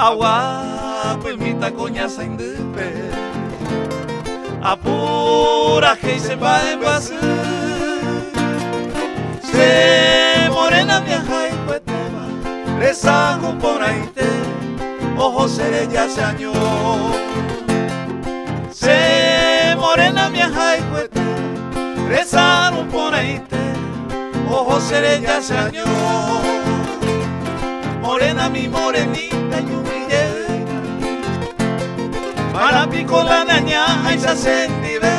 Agua, pues mita coña saindupe. Apura que se va en base. Se morena viaja y cueteba. Rezago por ahí te. Ojo seré ya se añó. Se morena viaja y cueteba. Rezago por ahí te. Ojo seré ya se añó. Morena mi morenita y humillé. Para pico la naña y se sentive.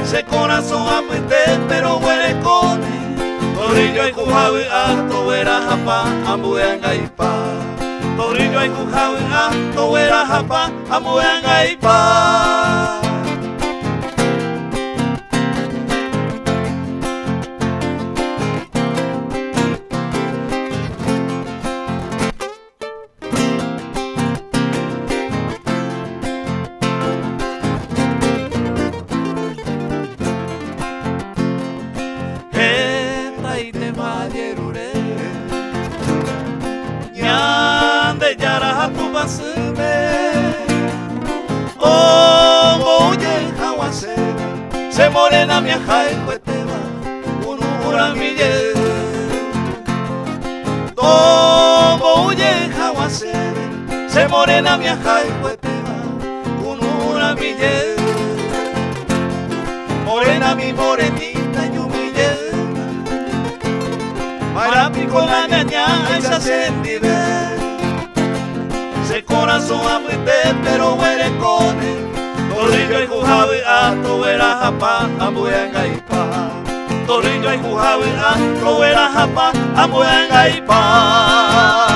Se corazón apuente pero huele con Torillo y cujawi alto era japa ambuanga y pa. Torillo y cujawi alto era japa ambuanga y pa. Se morena mi ajay cueteba, unura mi ye. Tomo huye jawasere, se morena mi ajay cueteba, unura mi ye. Morena mi morenita y humille. Para pico la ñaña esa sentive. Se corazón amuite pero huele con él. Torillo y cujawi alto era japa ambuanga y pa. Torillo y cujawi alto era japa ambuanga y pa.